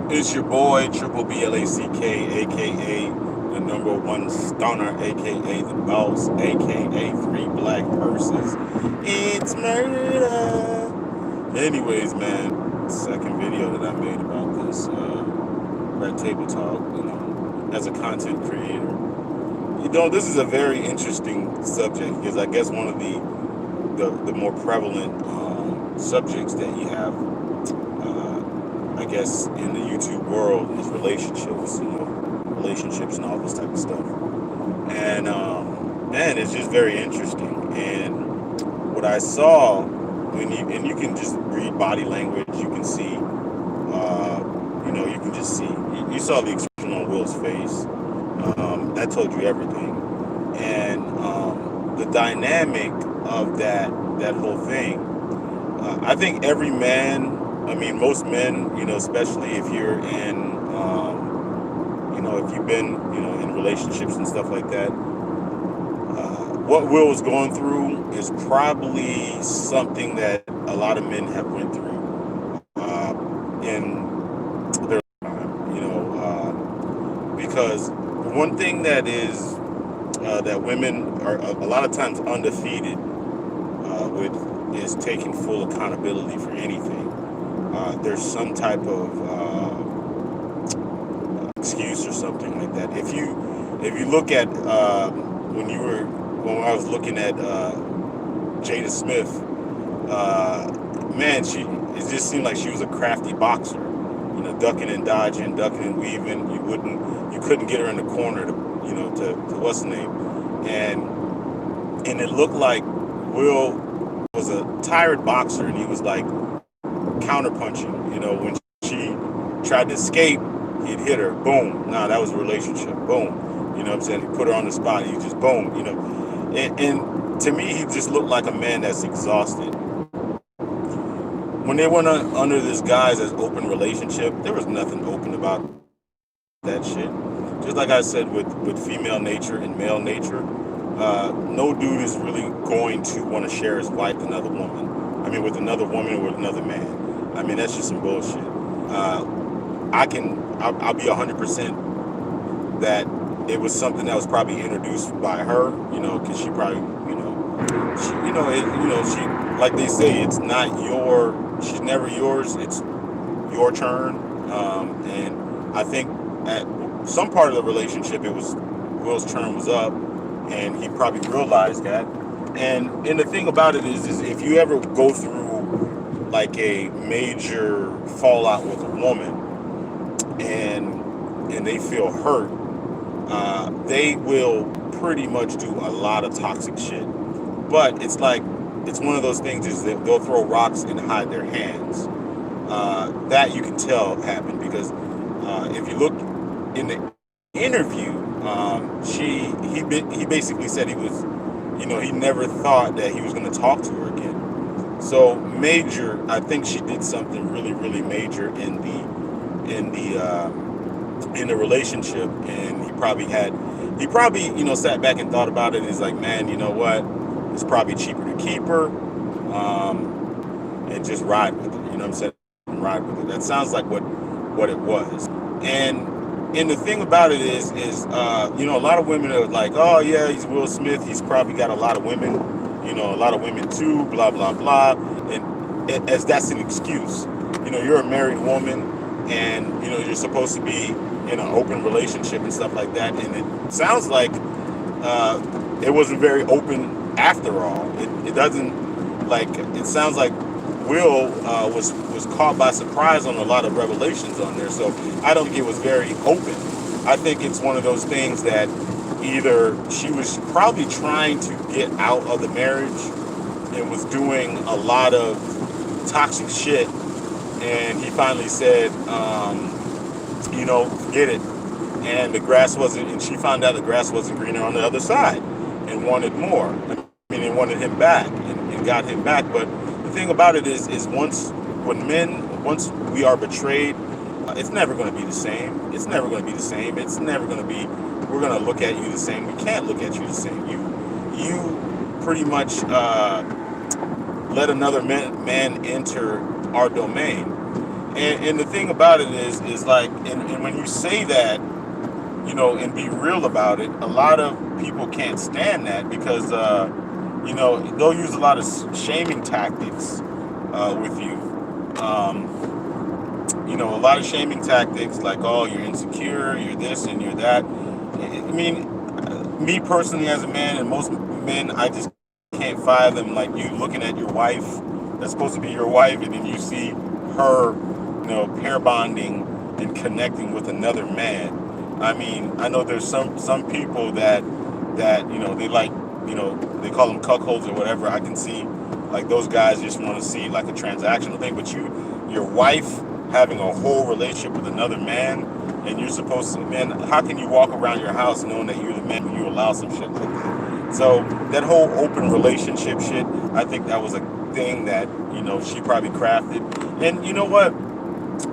It's your boy Triple Black, aka the number one stunner, aka the boss, aka three black purses. It's murder. Anyways, man, second video that I made about this red table talk. As a content creator, this is a very interesting subject because I guess one of the more prevalent subjects that you have, I guess, in the YouTube world is relationships, relationships and all this type of stuff. And man, it's just very interesting. And what I saw and you can just read body language, you can see, you can just see. You saw the expression on Will's face. That told you everything. And the dynamic of that whole thing. I think every man, most men, especially if you're in, if you've been, in relationships and stuff like that, what Will was going through is probably something that a lot of men have went through in their time, because one thing that is that women are a lot of times undefeated with is taking full accountability for anything. There's some type of excuse or something like that. If you look at when I was looking at Jada Smith, man, it just seemed like she was a crafty boxer. Ducking and dodging, ducking and weaving. You couldn't get her in the corner to what's the name, and it looked like Will was a tired boxer, and he was like counterpunching. When she tried to escape, he'd hit her. Boom. Nah, that was a relationship. Boom. You know what I'm saying? He put her on the spot. He just boom. And to me, he just looked like a man that's exhausted. When they went under this guy's as open relationship, there was nothing open about that shit. Just like I said with female nature and male nature, no dude is really going to want to share his wife with another woman. With another woman or with another man. That's just some bullshit. I'll be 100% that it was something that was probably introduced by her, because she probably, she, like they say, she's never yours, it's your turn. And I think at some part of the relationship, Will's turn was up, and he probably realized that. And the thing about it is if you ever go through like a major fallout with a woman, and they feel hurt, they will pretty much do a lot of toxic shit. But it's one of those things is that they'll throw rocks and hide their hands. That you can tell happened because if you look in the interview, he basically said he was, he never thought that he was going to talk to her again. So major, I think she did something really, really major in the relationship, and he probably sat back and thought about it. And he's like, man, you know what? It's probably cheaper to keep her, and just ride with it. You know what I'm saying? Ride with it. That sounds like what it was. And the thing about it is a lot of women are like, oh yeah, he's Will Smith. He's probably got a lot of women, a lot of women too, blah, blah, blah. And as that's an excuse. You're a married woman, and, you're supposed to be in an open relationship and stuff like that. And it sounds like it wasn't very open after all. It doesn't, it sounds like Will was caught by surprise on a lot of revelations on there. So I don't think it was very open. I think it's one of those things that either she was probably trying to get out of the marriage and was doing a lot of toxic shit, and he finally said, forget it. And she found out the grass wasn't greener on the other side, and wanted more. And wanted him back, and got him back. But the thing about it is once we are betrayed, it's never going to be the same. It's never going to be the same. It's never going to be, we're going to look at you the same. We can't look at you the same. You pretty much let another man enter our domain. And the thing about it is like, and when you say that, and be real about it, a lot of people can't stand that because, they'll use a lot of shaming tactics with you. A lot of shaming tactics like, oh, you're insecure, you're this and you're that. I mean, me personally as a man, and most men, I just can't fathom like you looking at your wife that's supposed to be your wife, and then you see her, pair bonding and connecting with another man. I mean, I know there's some people that they like, they call them cuckolds or whatever. I can see like those guys just want to see like a transactional thing, but your wife having a whole relationship with another man, and you're supposed to, man, how can you walk around your house knowing that you're the man when you allow some shit like that? So that whole open relationship shit, I think that was a thing that, she probably crafted. And you know what?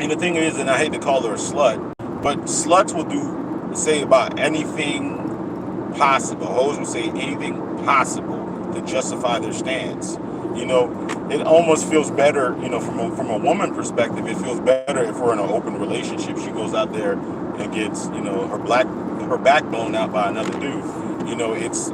And the thing is, and I hate to call her a slut, but sluts will say about anything possible. Hoes will say anything possible to justify their stance. It almost feels better, from a woman perspective, it feels better if we're in an open relationship. She goes out there and gets, her backbone out by another dude. It's,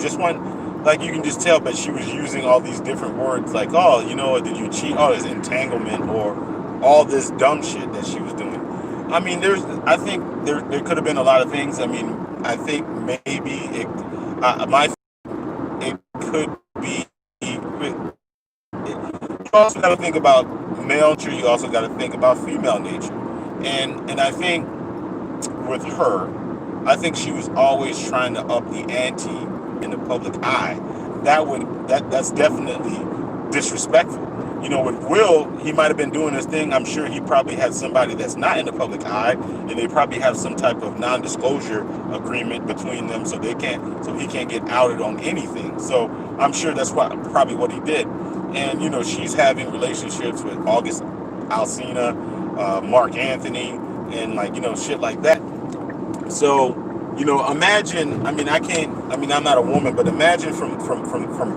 just one, like you can just tell, but she was using all these different words like, oh, did you cheat? Oh, it's entanglement, or all this dumb shit that she was doing. I mean, I think there could have been a lot of things. I mean, I think maybe it could be. You also got to think about male nature. You also got to think about female nature, and I think with her, I think she was always trying to up the ante in the public eye. That's definitely disrespectful. With Will, he might have been doing his thing. I'm sure he probably had somebody that's not in the public eye, and they probably have some type of non-disclosure agreement between them, so he can't get outed on anything. So I'm sure that's probably what he did. And she's having relationships with August Alsina, Mark Anthony, and shit like that. So imagine. I mean, I'm not a woman, but imagine from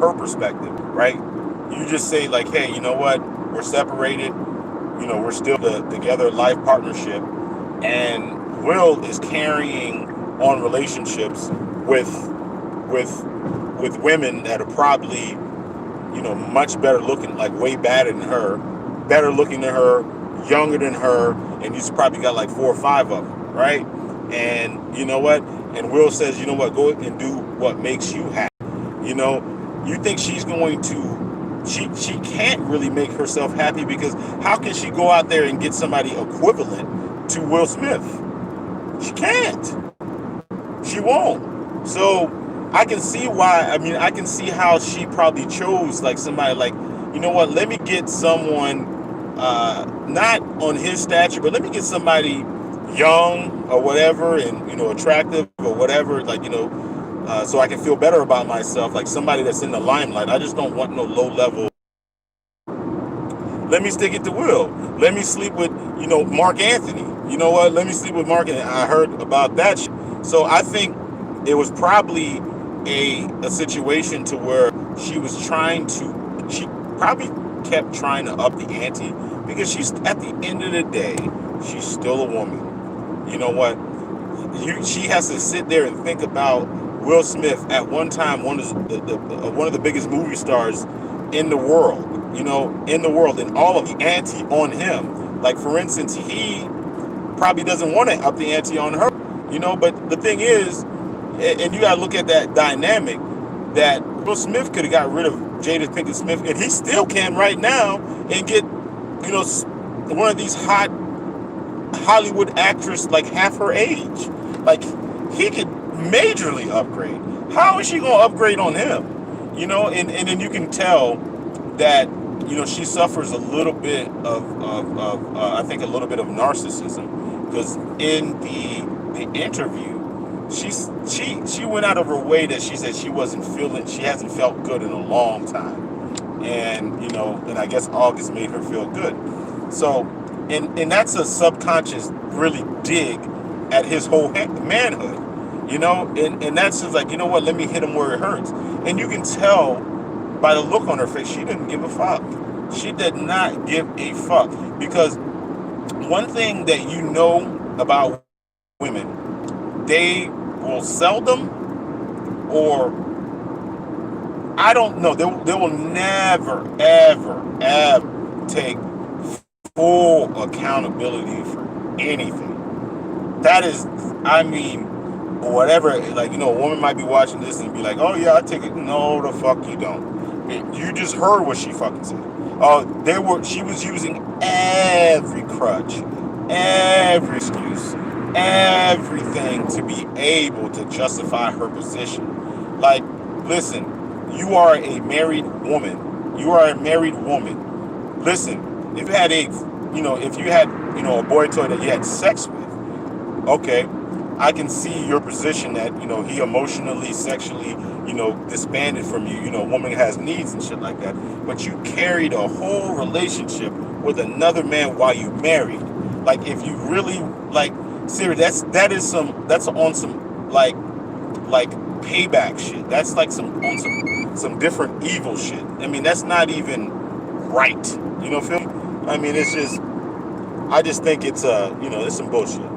her perspective, right? You just say like, hey, you know what? We're separated. We're still together, life partnership, and Will is carrying on relationships with women that are probably, much better looking, like way better looking than her, younger than her, and he's probably got like 4 or 5 of them, right? And you know what? And Will says, you know what? Go and do what makes you happy. You think she's going to? She can't really make herself happy, because how can she go out there and get somebody equivalent to Will Smith? She can't. She won't. So I can see why. I mean, I can see how she probably chose like somebody like, you know what? Let me get someone not on his stature, but let me get somebody young or whatever, and attractive or whatever, like so I can feel better about myself, like somebody that's in the limelight. I just don't want no low level. Let me stick it to Will. Let me sleep with, Mark Anthony. You know what? Let me sleep with Mark Anthony. I heard about that shit. So I think it was probably a situation to where she probably kept trying to up the ante, because she's, at the end of the day, she's still a woman. You know what? She has to sit there and think about Will Smith, at one time one of the biggest movie stars in the world, and all of the ante on him. Like, for instance, he probably doesn't want to up the ante on her, but the thing is, and you got to look at that dynamic, that Will Smith could have got rid of Jada Pinkett Smith, and he still can right now, and get, one of these hot Hollywood actress like half her age. Like, he could majorly upgrade. How is she going to upgrade on him? And then you can tell that, she suffers a little bit of I think a little bit of narcissism, because in the interview, she went out of her way that she said she hasn't felt good in a long time, and and I guess August made her feel good. So, and that's a subconscious really dig at his whole manhood, and that's just like, what, let me hit him where it hurts. And you can tell by the look on her face, she didn't give a fuck. She did not give a fuck, because one thing that you know about women, they will seldom, or I don't know, they will never, ever, ever take full accountability for anything. That is, I mean, whatever, like, a woman might be watching this and be like, oh yeah, I take it. No, the fuck you don't. You just heard what she fucking said. She was using every crutch, every excuse, everything to be able to justify her position. Like, listen, you are a married woman. You are a married woman. Listen, if you had, a boy toy that you had sex with, okay, I can see your position that, he emotionally, sexually, disbanded from you. Woman has needs and shit like that. But you carried a whole relationship with another man while you married. Like, if you really, like, serious, that's on some, like payback shit. That's like some different evil shit. I mean, that's not even right. Feel me? I mean, it's just, I just think it's it's some bullshit.